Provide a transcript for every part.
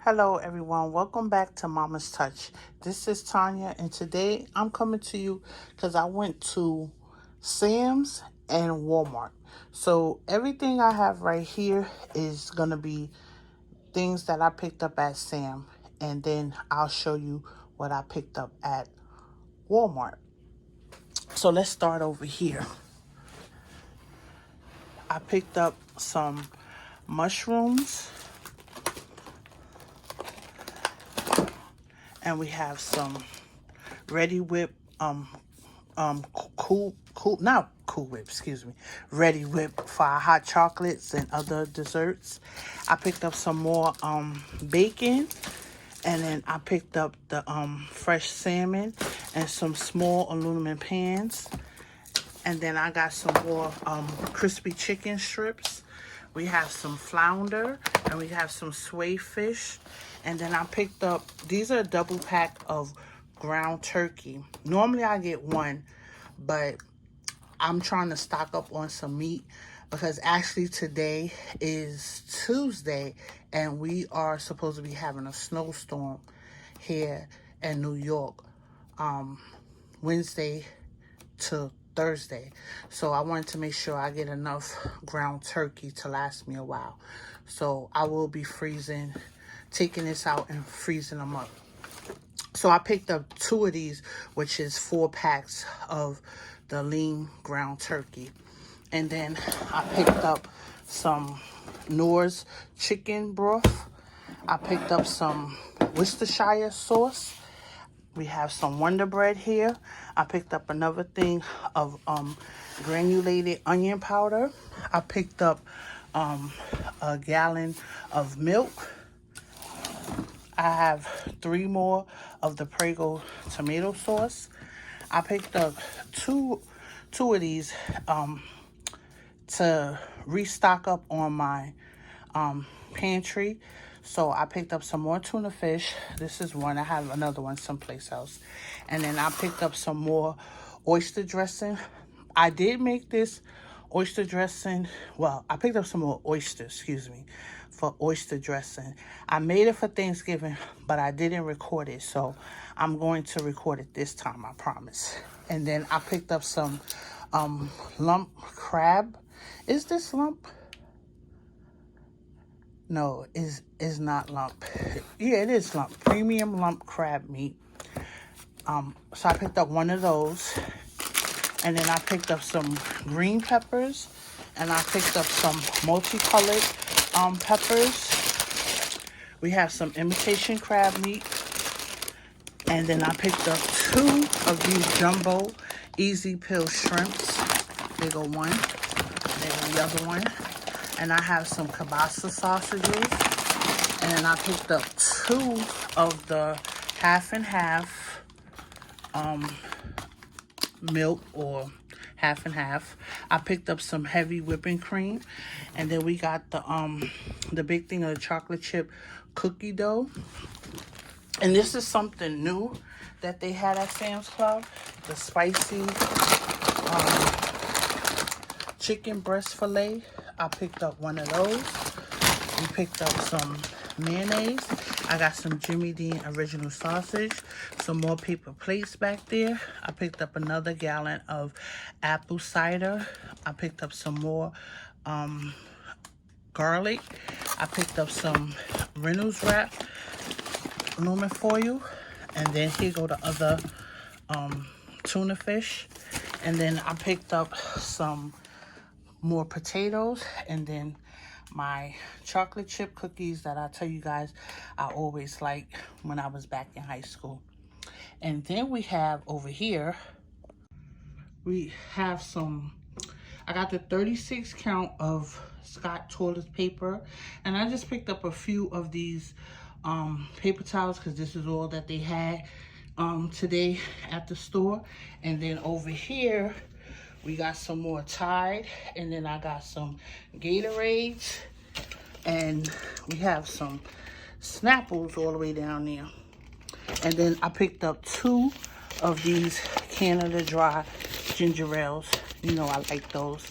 Hello everyone, welcome back to Mama's Touch. This is Tanya and today I'm coming to you because I went to Sam's and Walmart. So everything I have right here is going to be things that I picked up at Sam, and then I'll show you what I picked up at Walmart. So let's start over here. I picked up some mushrooms and we have some Ready Whip not Cool Whip, excuse me, Ready Whip for our hot chocolates and other desserts. I picked up some more bacon, and then I picked up the fresh salmon and some small aluminum pans. And then I got some more crispy chicken strips. We have some flounder and we have some sway fish. And then I picked up, these are a double pack of ground turkey. Normally I get one, but I'm trying to stock up on some meat because actually today is Tuesday and we are supposed to be having a snowstorm here in New York Wednesday to Thursday. So I wanted to make sure I get enough ground turkey to last me a while. So I will be taking this out and freezing them up. So I picked up 2 of these, which is 4 packs of the lean ground turkey. And then I picked up some Knorr's chicken broth. I picked up some Worcestershire sauce. We have some Wonder Bread here. I picked up another thing of granulated onion powder. I picked up a gallon of milk. I have 3 more of the Prego tomato sauce. I picked up two of these to restock up on my pantry. So I picked up some more tuna fish. This is one. I have another one someplace else. And then I picked up some more oyster dressing. I did make this oyster dressing. Well, I picked up some more oysters, excuse me, for oyster dressing. I made it for Thanksgiving, but I didn't record it. So I'm going to record it this time, I promise. And then I picked up some lump crab. Is this lump? No, is not lump. Yeah, it is lump. Premium lump crab meat. So I picked up one of those. And then I picked up some green peppers. And I picked up some multicolored peppers. We have some imitation crab meat. And then I picked up 2 of these jumbo easy peel shrimps. There go one. There's the other one. And I have some kielbasa sausages. And then I picked up 2 of the half and half milk, or half and half. I picked up some heavy whipping cream. And then we got the big thing of the chocolate chip cookie dough. And this is something new that they had at Sam's Club. The spicy chicken breast fillet. I picked up one of those. We picked up some mayonnaise. I got some Jimmy Dean original sausage. Some more paper plates back there. I picked up another gallon of apple cider. I picked up some more garlic. I picked up some Reynolds wrap, aluminum foil. And then here go the other tuna fish. And then I picked up some more potatoes, and then my chocolate chip cookies that I tell you guys I always liked when I was back in high school. And then we have over here, we have I got the 36 count of Scott toilet paper, and I just picked up a few of these paper towels because this is all that they had today at the store. And then over here we got some more Tide, and then I got some Gatorades, and we have some Snapples all the way down there. And then I picked up 2 of these Canada Dry ginger ales. You know I like those.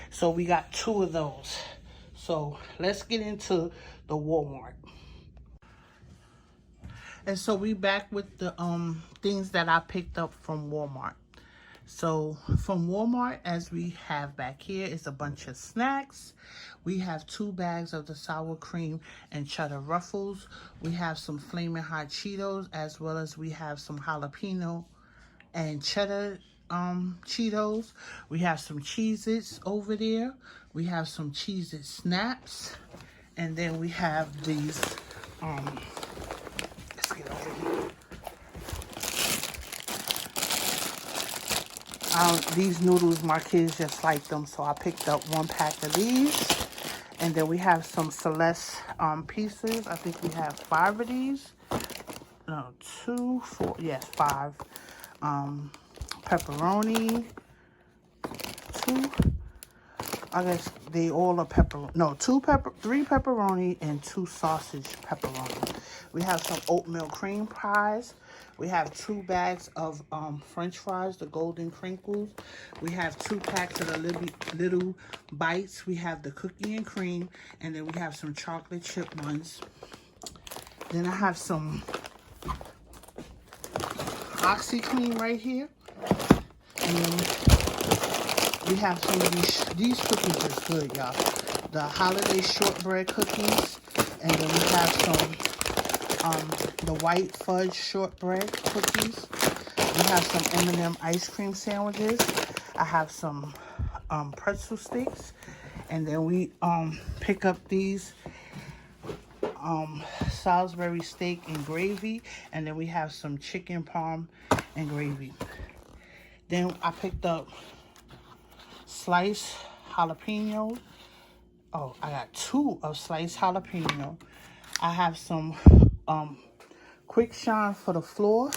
So we got 2 of those. So let's get into the Walmart. And so we back with the things that I picked up from Walmart. So from Walmart, as we have back here, is a bunch of snacks. We have 2 bags of the sour cream and cheddar ruffles. We have some flaming hot Cheetos, as well as we have some jalapeno and cheddar Cheetos. We have some Cheez-Its over there. We have some Cheez-It Snaps. And then we have these, let's get over here. These noodles, my kids just like them, so I picked up 1 pack of these. And then we have some Celeste pieces. I think we have 5 of these. No, 2, 4, yes, 5. Pepperoni, 2. I guess they all are pepperoni. No, 3 pepperoni and 2 sausage pepperoni. We have some oatmeal cream pies. We have 2 bags of French fries, the golden crinkles. We have 2 packs of the little bites. We have the cookie and cream, and then we have some chocolate chip ones. Then I have some OxyClean right here, and then we have some of these cookies is good, y'all. The holiday shortbread cookies. And then we have some, the white fudge shortbread cookies. We have some M&M ice cream sandwiches. I have some, pretzel sticks. And then we, pick up these, Salisbury steak and gravy. And then we have some chicken parm and gravy. Then I picked up sliced jalapeno. Oh, I got 2 of sliced jalapeno. I have some quick shine for the floor.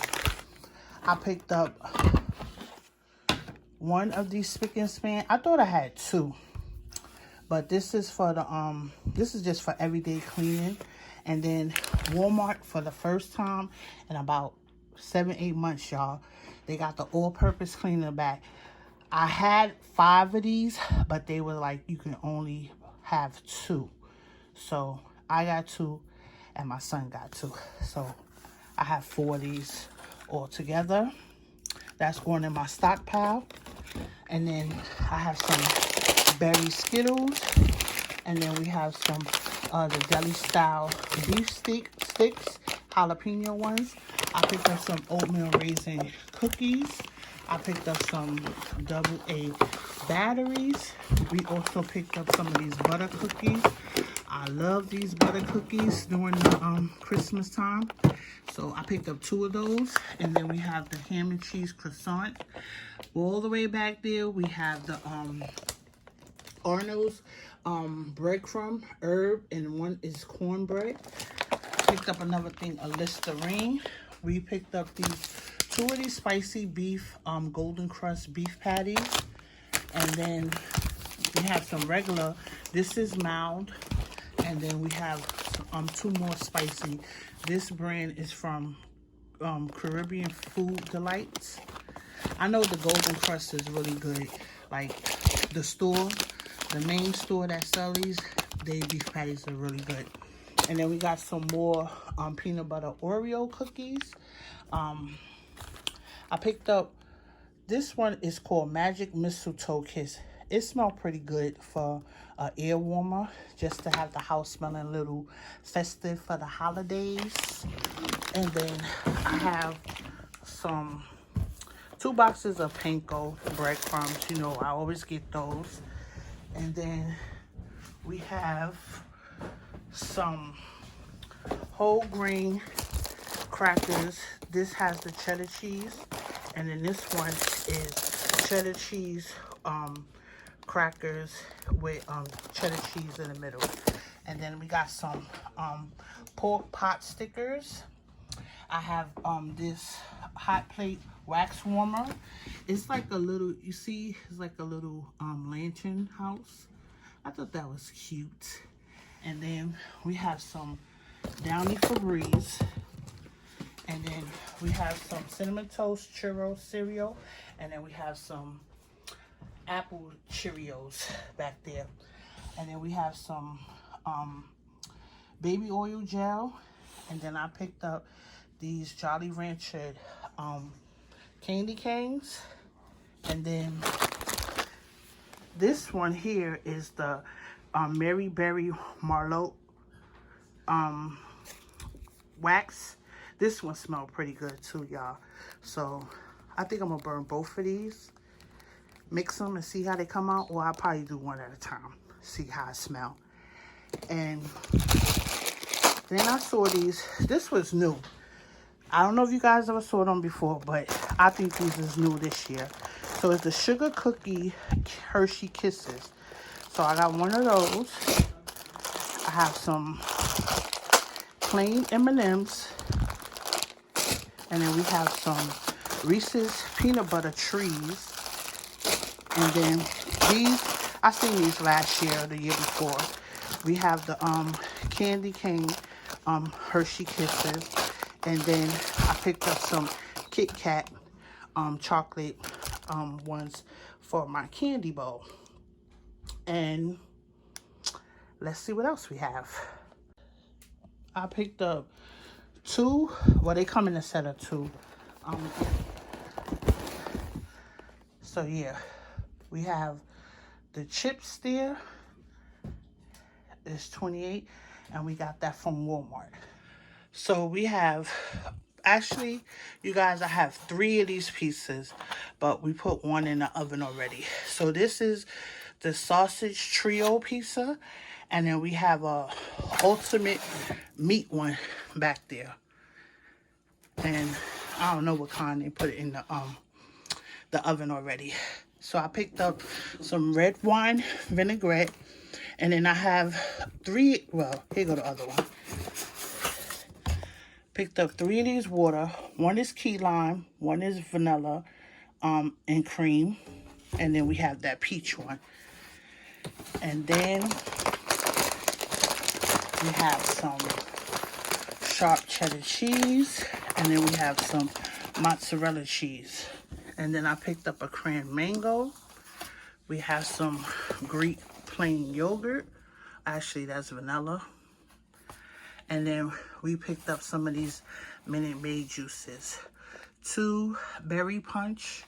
I picked up 1 of these spick and span. I thought I had 2, but this is for the this is just for everyday cleaning. And then Walmart, for the first time in about 7-8 months, y'all, they got the all-purpose cleaner back. I had 5 of these, but they were like, you can only have 2. So I got 2 and my son got 2. So I have 4 of these all together. That's going in my stockpile. And then I have some berry Skittles. And then we have some the deli style beef sticks, jalapeno ones. I picked up some oatmeal raisin cookies. I picked up some AA batteries. We also picked up some of these butter cookies. I love these butter cookies during the Christmas time. So I picked up 2 of those. And then we have the ham and cheese croissant. All the way back there, we have the Arnold's breadcrumb, herb, and 1 is cornbread. Picked up another thing, a Listerine. We picked up these 2 of these spicy beef golden crust beef patties. And then we have some regular. This is mild. And then we have 2 more spicy. This brand is from Caribbean Food Delights. I know the golden crust is really good. Like the store, the main store that sells these, their beef patties are really good. And then we got some more peanut butter Oreo cookies. I picked up, this one is called Magic Mistletoe Kiss. It smells pretty good for an air warmer, just to have the house smelling a little festive for the holidays. And then I have some 2 boxes of panko breadcrumbs. You know, I always get those. And then we have some whole grain crackers. This has the cheddar cheese. And then this one is cheddar cheese crackers with cheddar cheese in the middle. And then we got some pork pot stickers. I have this hot plate wax warmer. It's like a little, you see, it's like a little lantern house. I thought that was cute. And then we have some Downy Febreze. And then we have some Cinnamon Toast Churro cereal. And then we have some apple Cheerios back there. And then we have some baby oil gel. And then I picked up these Jolly Rancher candy canes. And then this one here is the Mary Berry Marlowe wax. This one smells pretty good too, y'all. So I think I'm gonna burn both of these, mix them and see how they come out, or I'll probably do one at a time, see how it smell. And then I saw these. This was new. I don't know if you guys ever saw them before, but I think these is new this year. So it's the Sugar Cookie Hershey Kisses. So I got one of those. I have some plain M&Ms. And then we have some Reese's Peanut Butter Trees. And then these, I seen these last year or the year before. We have the candy cane Hershey Kisses. And then I picked up some Kit Kat chocolate ones for my candy bowl. And let's see what else we have. I picked up two, well, they come in a set of two. So yeah, we have the chips there. It's 28, and we got that from Walmart. So we have, actually, you guys, I have 3 of these pieces, but we put one in the oven already. So this is the sausage trio pizza, and then we have a ultimate meat one back there. And I don't know what kind, they put it in the oven already. So I picked up some red wine vinaigrette, and then I have 3, well, here go the other one. Picked up 3 of these water. One is key lime, one is vanilla and cream, and then we have that peach one. And then we have some sharp cheddar cheese, and then we have some mozzarella cheese. And then I picked up a cran mango. We have some Greek plain yogurt. Actually, that's vanilla. And then we picked up some of these Minute Maid juices. 2 berry punch,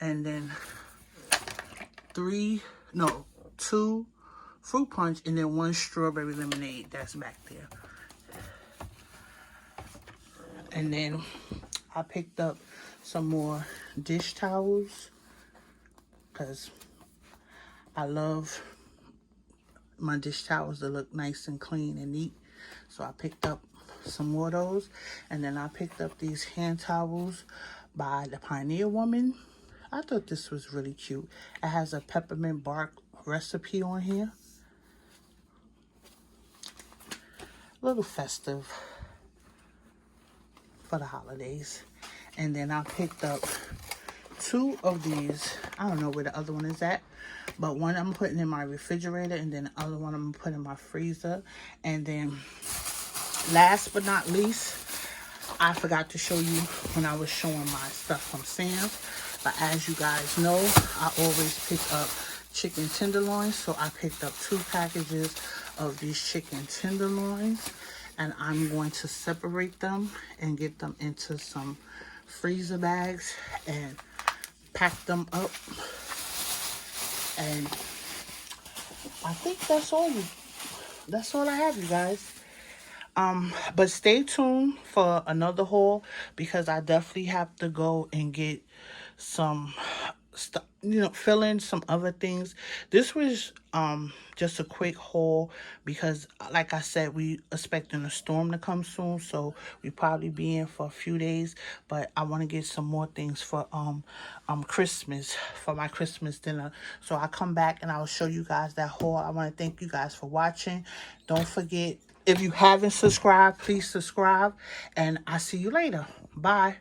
and then 2 fruit punch, and then 1 strawberry lemonade that's back there. And then I picked up some more dish towels, because I love my dish towels to look nice and clean and neat. So I picked up some more of those. And then I picked up these hand towels by the Pioneer Woman. I thought this was really cute. It has a peppermint bark recipe on here. A little festive for the holidays. And then I picked up 2 of these. I don't know where the other one is at, but one I'm putting in my refrigerator, and then the other one I'm putting in my freezer. And then last but not least, I forgot to show you when I was showing my stuff from Sam's, but as you guys know, I always pick up chicken tenderloins. So I picked up 2 packages of these chicken tenderloins, and I'm going to separate them and get them into some freezer bags and pack them up. And I think that's all I have, you guys. But stay tuned for another haul, because I definitely have to go and get some stuff, fill in some other things. This was just a quick haul, because like I said, we expecting a storm to come soon, so we probably be in for a few days. But I want to get some more things for Christmas, for my Christmas dinner. So I'll come back and I'll show you guys that haul. I want to thank you guys for watching. Don't forget, if you haven't subscribed, please subscribe, and I'll see you later. Bye.